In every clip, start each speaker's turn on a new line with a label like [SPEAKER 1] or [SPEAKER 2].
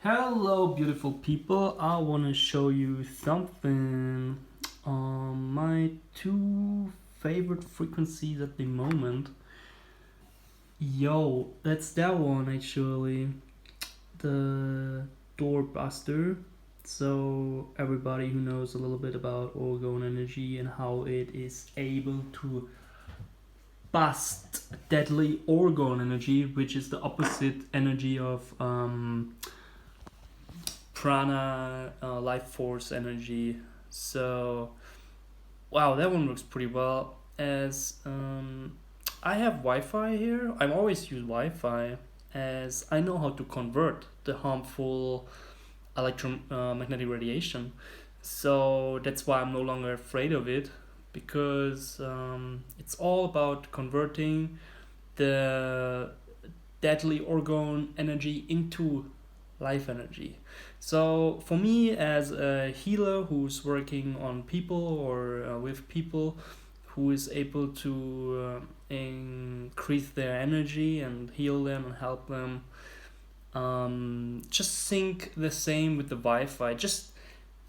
[SPEAKER 1] Hello, beautiful people. I want to show you something. My two favorite frequencies at the moment. Yo, that's that one actually. The doorbuster. So, everybody who knows a little bit about orgone energy and how it is able to bust deadly orgone energy, which is the opposite energy of prana, life force energy. So, wow, that one works pretty well. As I have Wi-Fi here, I always use Wi-Fi as I know how to convert the harmful electromagnetic radiation. So that's why I'm no longer afraid of it because it's all about converting the deadly orgone energy into life energy. So for me, as a healer who's working on people or with people, who is able to increase their energy and heal them and help them, just think the same with the Wi-Fi. Just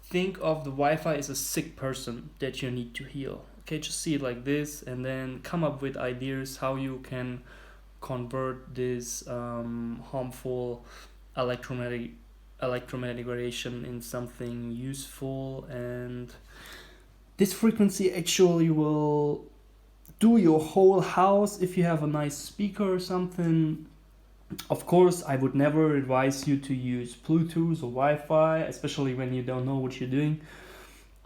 [SPEAKER 1] think of the Wi-Fi as a sick person that you need to heal. Okay, just see it like this, and then come up with ideas how you can convert this harmful electromagnetic electromagnetic radiation in something useful. And this frequency actually will do your whole house if you have a nice speaker or something. Of course, I would never advise you to use Bluetooth or Wi-Fi, especially when you don't know what you're doing.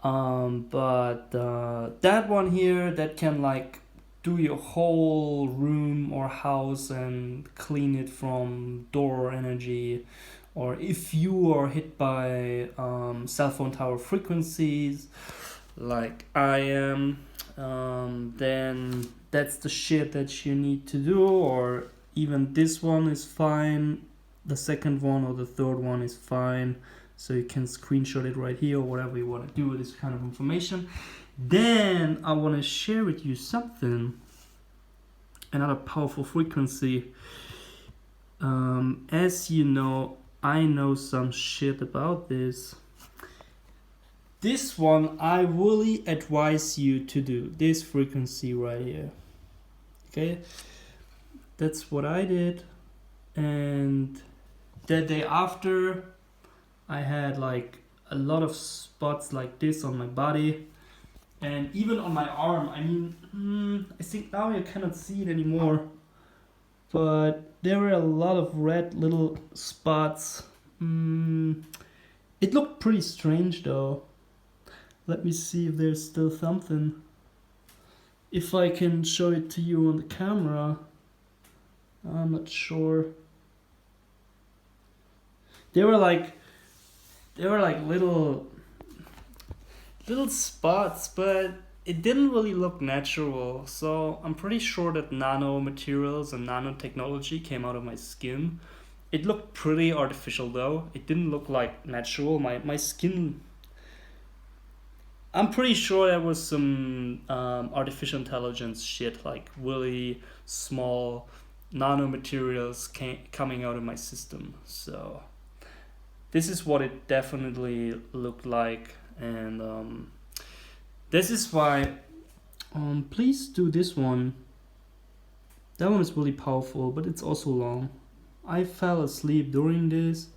[SPEAKER 1] But that one here, that can like do your whole room or house and clean it from door energy, or if you are hit by cell phone tower frequencies like I am, then that's the shit that you need to do. Or even this one is fine, the second one or the third one is fine. So you can screenshot it right here or whatever you want to do with this kind of information. Then I want to share with you something, another powerful frequency. As you know, I know some shit about this. This one I really advise you to do. This frequency right here. Okay? That's what I did. And the day after, I had like a lot of spots like this on my body. And even on my arm. I mean, I think now you cannot see it anymore. But there were a lot of red little spots. It looked pretty strange though. Let me see if there's still something. If I can show it to you on the camera. I'm not sure. They were like little spots, but it didn't really look natural. So I'm pretty sure that nanomaterials and nanotechnology came out of my skin. It looked pretty artificial though. It didn't look like natural. My skin, I'm pretty sure there was some artificial intelligence shit, like really small nanomaterials coming out of my system. So this is what it definitely looked like. And this is why please do this one. That one is really powerful, but it's also long. I fell asleep during this.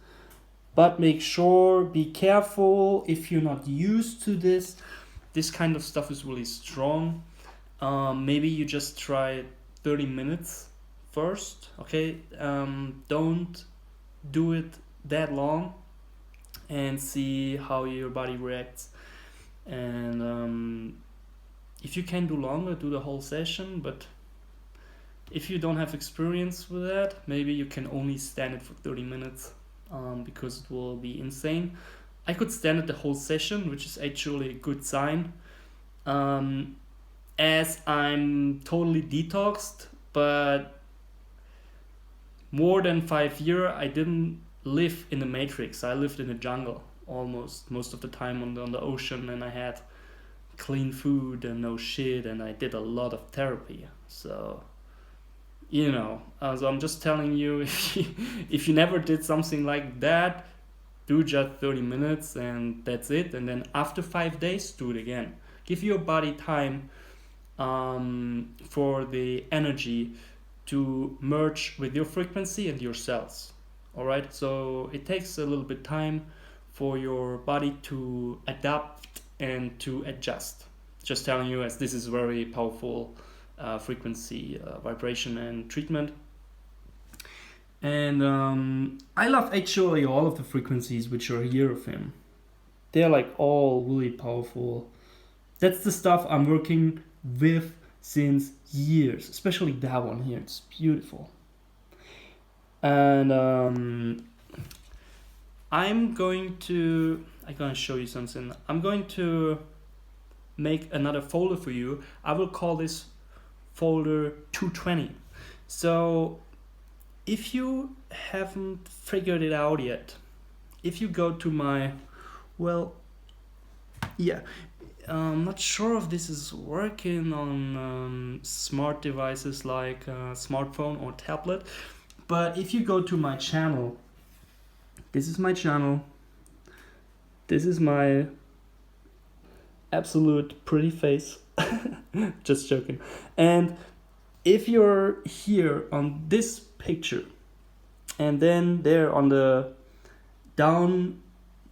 [SPEAKER 1] But make sure, be careful if you're not used to this. This kind of stuff is really strong. Maybe you just try 30 minutes first, okay? Don't do it that long and see how your body reacts. And if you can do longer, do the whole session. But if you don't have experience with that, maybe you can only stand it for 30 minutes. Because it will be insane. I could stand it the whole session, which is actually a good sign, as I'm totally detoxed. But more than 5 years, I didn't live in the matrix. I lived in the jungle almost most of the time on the ocean, and I had clean food and no shit, and I did a lot of therapy. So so I'm just telling you, if you never did something like that, Do just 30 minutes and that's it. And then after 5 days, do it again. Give your body time for the energy to merge with your frequency and your cells. All right, so it takes a little bit time for your body to adapt and to adjust. Just telling you, as this is very powerful frequency, vibration, and treatment. And I love actually all of the frequencies which are here of him. They're like all really powerful. That's the stuff I'm working with since years, especially that one here. It's beautiful. And I'm gonna show you something. I'm going to make another folder for you. I will call this folder 220. So if you haven't figured it out yet, if you go to my, I'm not sure if this is working on smart devices like a smartphone or tablet, but if you go to my channel, this is my channel, this is my absolute pretty face, just joking. And if you're here on this picture, and then there on the down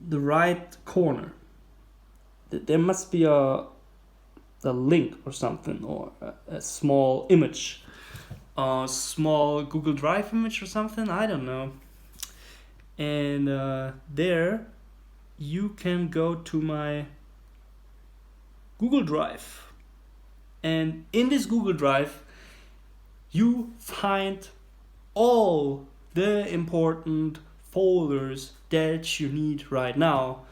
[SPEAKER 1] the right corner, there must be a link or something, or a small image, a small Google Drive image or something, I don't know. And there you can go to my Google Drive, and in this Google Drive you find all the important folders that you need right now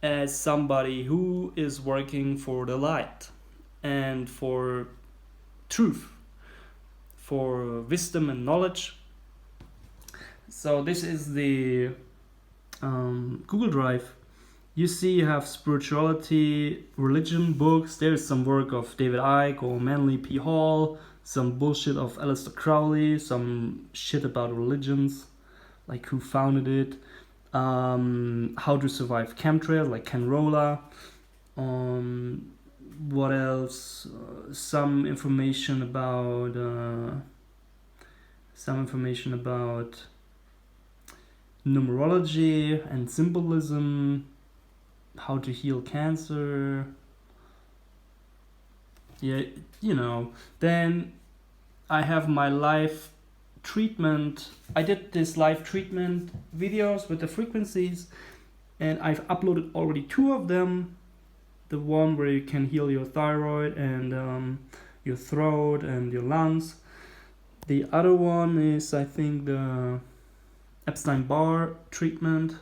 [SPEAKER 1] as somebody who is working for the light and for truth, for wisdom and knowledge. So this is the Google Drive. You see you have spirituality, religion, books. There's some work of David Icke or Manly P. Hall, some bullshit of Aleister Crowley, some shit about religions, like who founded it, how to survive chemtrail, like Ken Rolla. What else? Some information about numerology and symbolism, how to heal cancer. Yeah, Then I have my live treatment. I did this live treatment videos with the frequencies, and I've uploaded already 2 of them. The one where you can heal your thyroid and your throat and your lungs. The other one is, I think, the Epstein-Barr treatment.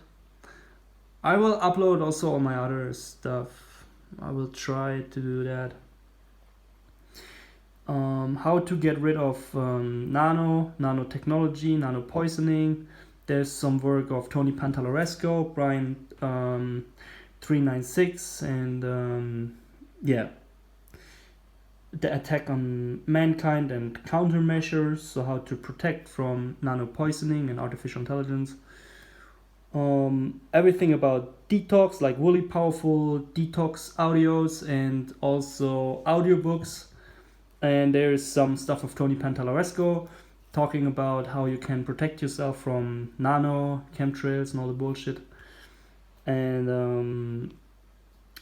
[SPEAKER 1] I will upload also all my other stuff. I will try to do that. How to get rid of nanotechnology, nano poisoning. There's some work of Tony Pantalaresco, Brian 396, and the attack on mankind and countermeasures. So how to protect from nano poisoning and artificial intelligence. Everything about detox, like really powerful detox audios and also audiobooks. And there's some stuff of Tony Pantalaresco talking about how you can protect yourself from nano, chemtrails, and all the bullshit. And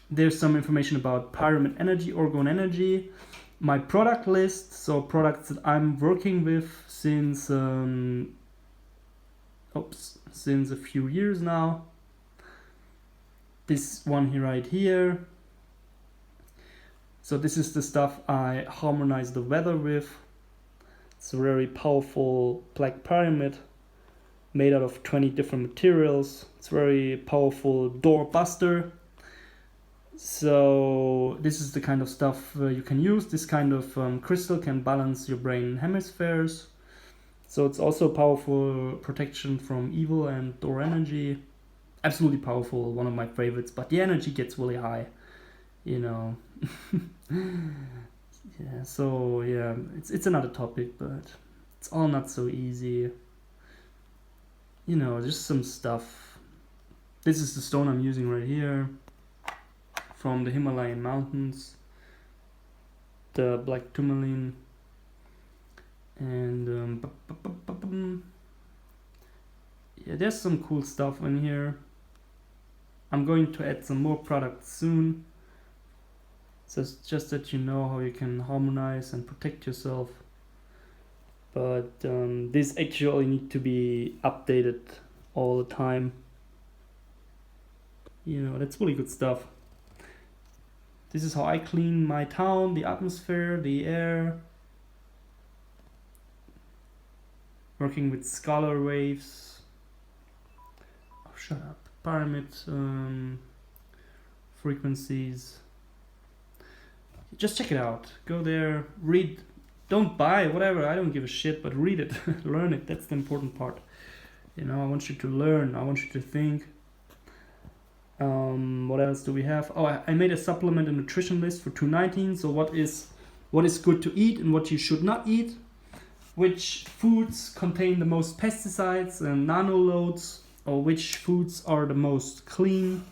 [SPEAKER 1] there's some information about pyramid energy, orgone energy, my product list, so products that I'm working with since a few years now. This one here right here. So this is the stuff I harmonize the weather with. It's a very powerful black pyramid made out of 20 different materials. It's very powerful door buster. So this is the kind of stuff you can use. This kind of crystal can balance your brain hemispheres. So it's also powerful protection from evil and door energy. Absolutely powerful, one of my favorites, but the energy gets really high, it's another topic, but it's all not so easy. Just some stuff This is the stone I'm using right here from the Himalayan mountains, the black tourmaline. And yeah, there's some cool stuff in here. I'm going to add some more products soon. So it's just that you know how you can harmonize and protect yourself. But this actually need to be updated all the time. You know, that's really good stuff. This is how I clean my town, the atmosphere, the air. Working with scalar waves. Oh, shut up. Pyramid frequencies. Just check it out. Go there, read. Don't buy, whatever, I don't give a shit, but read it. Learn it. That's the important part. You know, I want you to learn. I want you to think. What else do we have? Oh, I made a supplement and nutrition list for 219. So what is good to eat and what you should not eat. Which foods contain the most pesticides and nanoloads, or which foods are the most clean.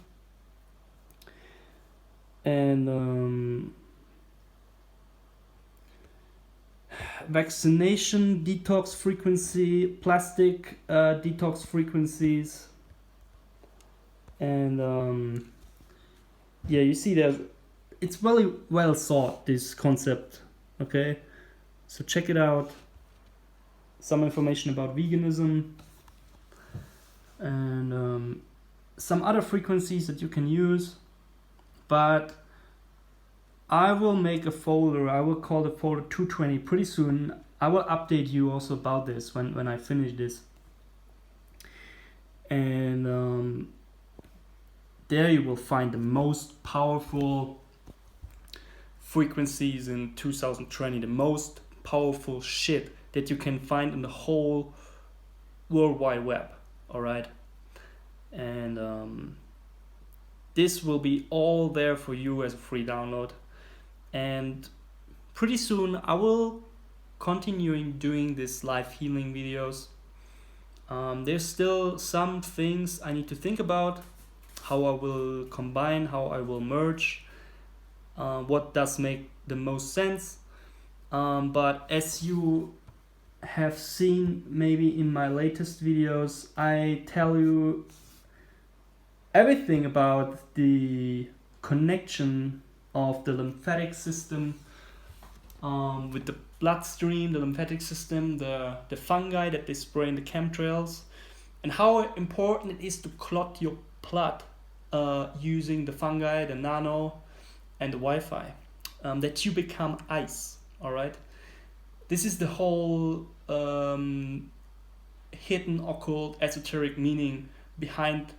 [SPEAKER 1] And vaccination detox frequency, plastic detox frequencies. And yeah, you see that it's really well thought, this concept. Okay, so check it out. Some information about veganism and some other frequencies that you can use. But I will make a folder. I will call the folder 220 pretty soon. I will update you also about this when I finish this. And there you will find the most powerful frequencies in 2020, the most powerful shit that you can find in the whole World Wide Web. All right, and this will be all there for you as a free download. And pretty soon I will continuing doing this live healing videos. There's still some things I need to think about, how I will combine, how I will merge, what does make the most sense. But as you have seen maybe in my latest videos, I tell you everything about the connection of the lymphatic system with the bloodstream, the lymphatic system, the fungi that they spray in the chemtrails, and how important it is to clot your blood using the fungi, the nano, and the Wi-Fi, that you become ice. All right, this is the whole hidden, occult, esoteric meaning behind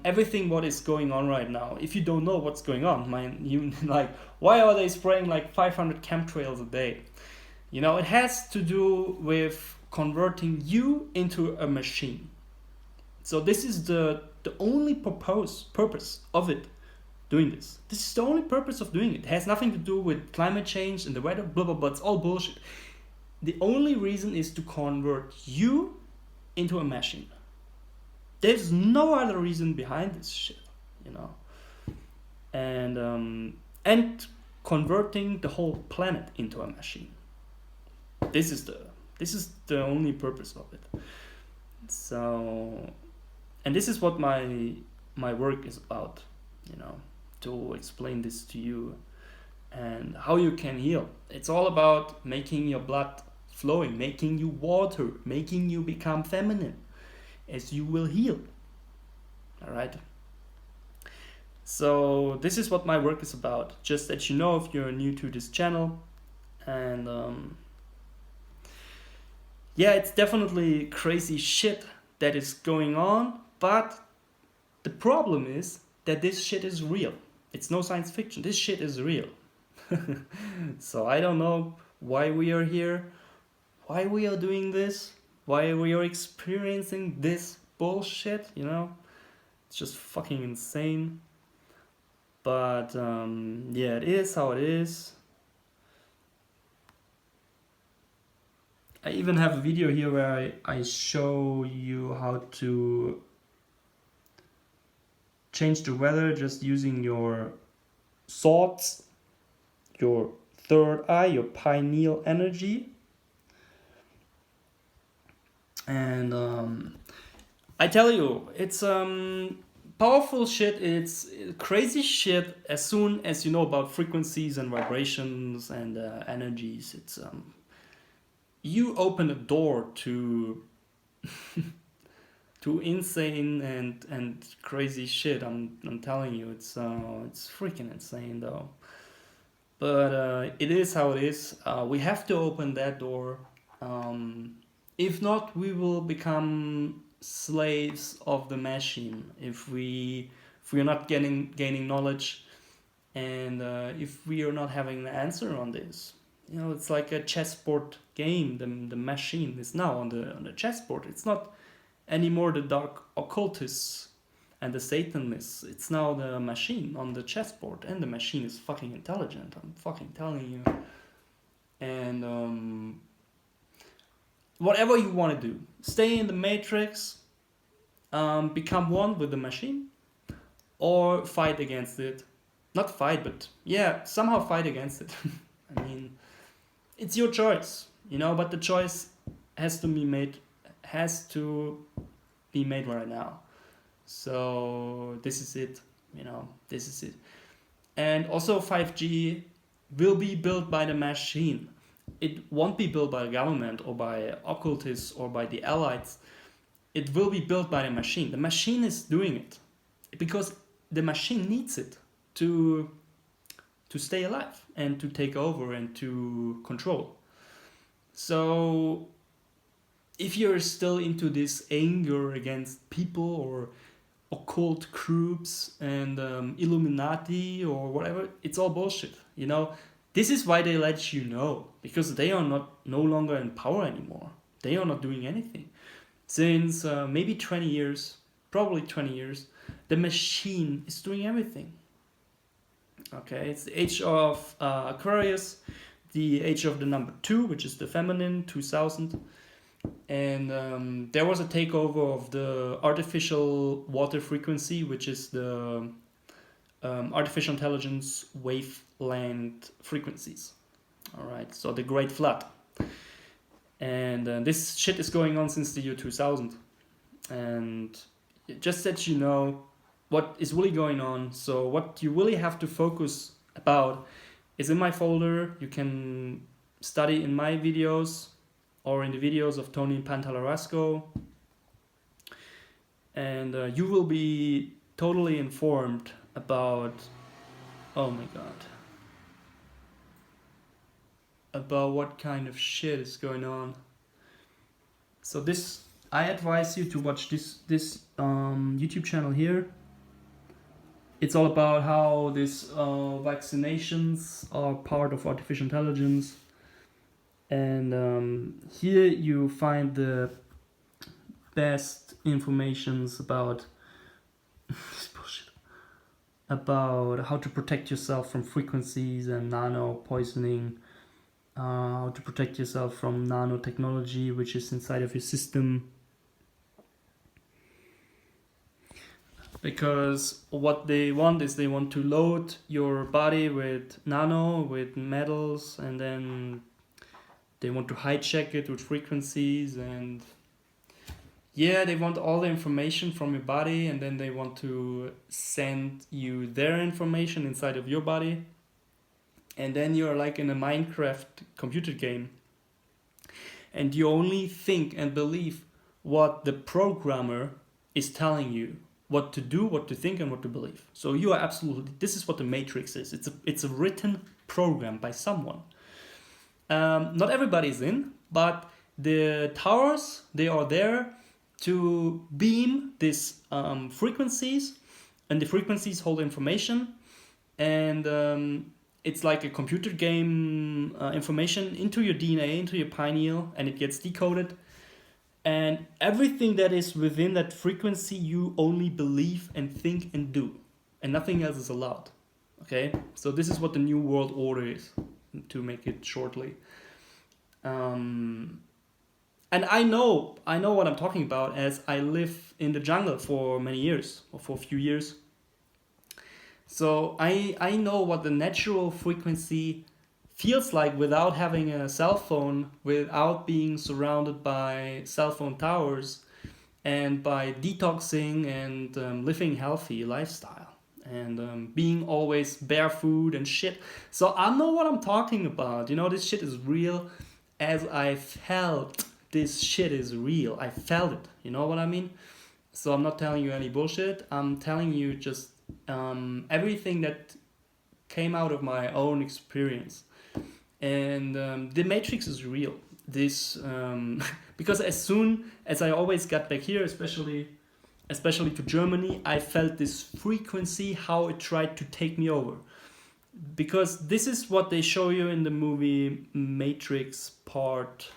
[SPEAKER 1] everything what is going on right now. If you don't know what's going on, you like, why are they spraying like 500 chemtrails a day? You know, it has to do with converting you into a machine. So this is the only purpose of it, doing this. This is the only purpose of doing it. It has nothing to do with climate change and the weather, blah blah blah. It's all bullshit. The only reason is to convert you into a machine. There's no other reason behind this shit, you know. And converting the whole planet into a machine. This is the only purpose of it. So, and this is what my work is about, you know, to explain this to you and how you can heal. It's all about making your blood flowing, making you water, making you become feminine, as you will heal. All right. So this is what my work is about. Just that you know, if you're new to this channel. And yeah, it's definitely crazy shit that is going on, but the problem is that this shit is real. It's no science fiction. This shit is real. So I don't know why we are here, why we are doing this, why we are experiencing this bullshit, you know? It's just fucking insane. But yeah, it is how it is. I even have a video here where I show you how to change the weather just using your thoughts, your third eye, your pineal energy. And I tell you, it's powerful shit. It's crazy shit. As soon as you know about frequencies and vibrations and energies, it's you open a door to to insane and crazy shit. I'm telling you, it's freaking insane though. But it is how it is. We have to open that door. If not, we will become slaves of the machine. If we are not gaining knowledge, and if we are not having the answer on this, you know, it's like a chessboard game. The machine is now on the chessboard. It's not anymore the dark occultists and the Satanists. It's now the machine on the chessboard, and the machine is fucking intelligent. I'm fucking telling you. And whatever you want to do, stay in the matrix, become one with the machine, or fight against it. Not fight, but yeah, somehow fight against it. I mean, it's your choice, you know, but the choice has to be made right now. So this is it, you know, this is it. And also 5G will be built by the machine. It won't be built by the government or by occultists or by the allies. It will be built by the machine. The machine is doing it because the machine needs it to stay alive and to take over and to control. So if you're still into this anger against people or occult groups and Illuminati or whatever, it's all bullshit, you know. This is why they let you know, because they are no longer in power anymore. They are not doing anything. Since maybe 20 years, probably 20 years, the machine is doing everything. Okay, it's the age of Aquarius, the age of the number 2, which is the feminine, 2000. And there was a takeover of the artificial water frequency, which is the artificial intelligence wavelength frequencies. All right, so the Great Flood. And this shit is going on since the year 2000. And just that you know what is really going on. So what you really have to focus about is in my folder. You can study in my videos or in the videos of Tony Pantallarasco. And you will be totally informed about, oh my god, about what kind of shit is going on. So this, I advise you to watch this YouTube channel here. It's all about how these vaccinations are part of artificial intelligence. And here you find the best informations about this bullshit, about how to protect yourself from frequencies and nano poisoning, how to protect yourself from nanotechnology, which is inside of your system. Because what they want is they want to load your body with metals, and then they want to hijack it with frequencies, and yeah, they want all the information from your body, and then they want to send you their information inside of your body. And then you're like in a Minecraft computer game. And you only think and believe what the programmer is telling you. What to do, what to think, and what to believe. So you are absolutely, this is what the Matrix is. It's a written program by someone. Not everybody is in, but the towers, they are there to beam these frequencies, and the frequencies hold information, and it's like a computer game information into your DNA, into your pineal, and it gets decoded. And everything that is within that frequency, you only believe and think and do, and nothing else is allowed. Okay, so this is what the New World Order is, to make it shortly. And I know what I'm talking about, as I live in the jungle for many years, or for a few years, So I know what the natural frequency feels like without having a cell phone, without being surrounded by cell phone towers, and by detoxing and living healthy lifestyle, and being always barefoot and shit. So I know what I'm talking about. You know, this shit is real, as I felt this shit is real. I felt it. You know what I mean? So I'm not telling you any bullshit. I'm telling you just everything that came out of my own experience. And the Matrix is real. This because as soon as I always got back here, especially to Germany, I felt this frequency, how it tried to take me over. Because this is what they show you in the movie Matrix Part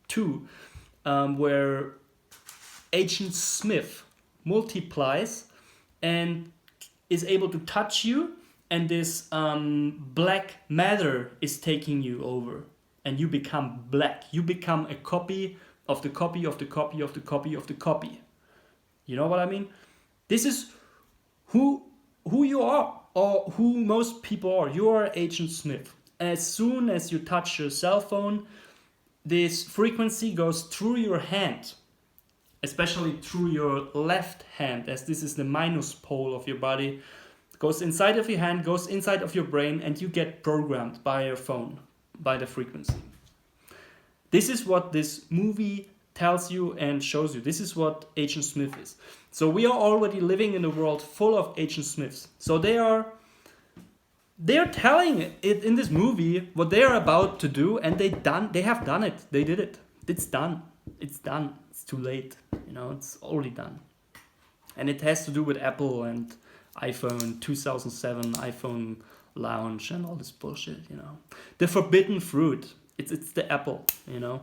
[SPEAKER 1] 2, where Agent Smith multiplies and is able to touch you, and this black matter is taking you over, and you become black. You become a copy of the copy of the copy of the copy of the copy. You know what I mean? This is who you are, or who most people are. You are Agent Smith. As soon as you touch your cell phone, this frequency goes through your hand, especially through your left hand, as this is the minus pole of your body. It goes inside of your hand, goes inside of your brain, and you get programmed by your phone, by the frequency. This is what this movie tells you and shows you. This is what Agent Smith is. So we are already living in a world full of Agent Smiths. So they are telling it in this movie what they are about to do, and they have done it. They did it. It's done. It's done. It's too late. You know, it's already done. And it has to do with Apple and iPhone 2007, iPhone launch, and all this bullshit, you know. The forbidden fruit. It's the apple, you know.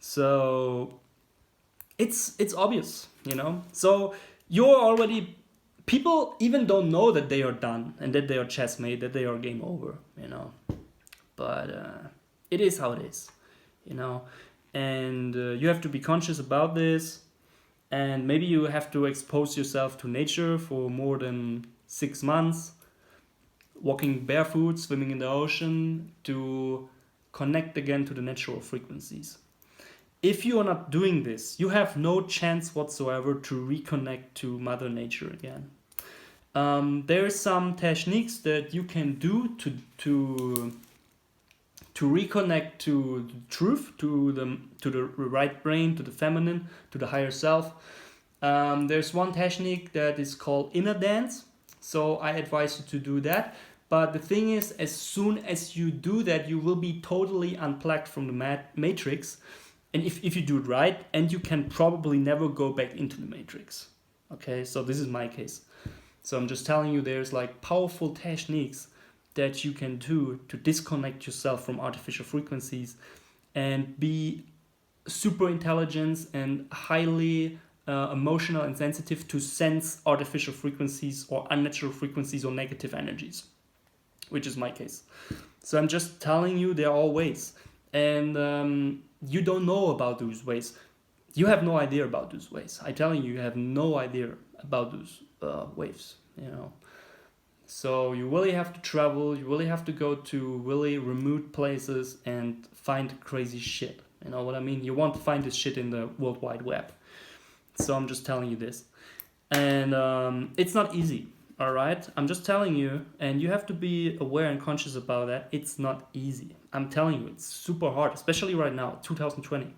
[SPEAKER 1] So it's obvious, you know. So you're already, people even don't know that they are done and that they are chessmate, that they are game over, you know. But it is how it is, you know. And you have to be conscious about this, and maybe you have to expose yourself to nature for more than 6 months, walking barefoot, swimming in the ocean, to connect again to the natural frequencies. If you are not doing this, you have no chance whatsoever to reconnect to Mother Nature again. There are some techniques that you can do to reconnect to the truth, to the right brain, to the feminine, to the higher self. There's one technique that is called inner dance. So I advise you to do that. But the thing is, as soon as you do that, you will be totally unplugged from the matrix. And if you do it right, and you can probably never go back into the matrix. Okay, so this is my case. So I'm just telling you, there's like powerful techniques that you can do to disconnect yourself from artificial frequencies and be super intelligent and highly emotional and sensitive to sense artificial frequencies or unnatural frequencies or negative energies, which is my case. So I'm just telling you, there are all ways. And you don't know about those ways. You have no idea about those ways. I'm telling you, you have no idea about those waves, you know. So you really have to travel, you really have to go to really remote places and find crazy shit. You know what I mean? You won't find this shit in the World Wide Web. So I'm just telling you this. And it's not easy, all right? I'm just telling you, and you have to be aware and conscious about that. It's not easy. I'm telling you, it's super hard, especially right now, 2020.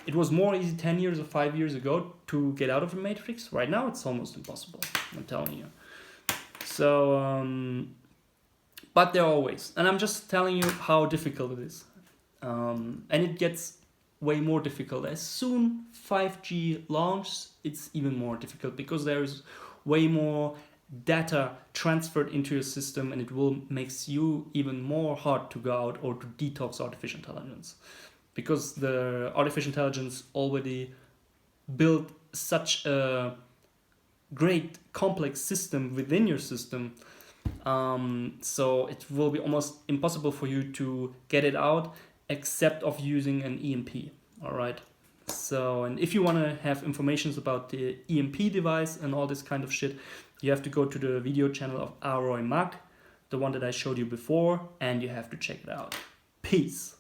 [SPEAKER 1] It was more easy 10 years or 5 years ago to get out of the matrix. Right now, it's almost impossible. I'm telling you. So, but there are ways. And I'm just telling you how difficult it is. And it gets way more difficult. As soon 5G launches, it's even more difficult because there is way more data transferred into your system, and it will makes you even more hard to go out or to detox artificial intelligence. Because the artificial intelligence already built such a great complex system within your system, so it will be almost impossible for you to get it out except of using an EMP. All right, So, and if you want to have information about the EMP device and all this kind of shit, you have to go to the video channel of Aroy Mag, the one that I showed you before, and you have to check it out. Peace.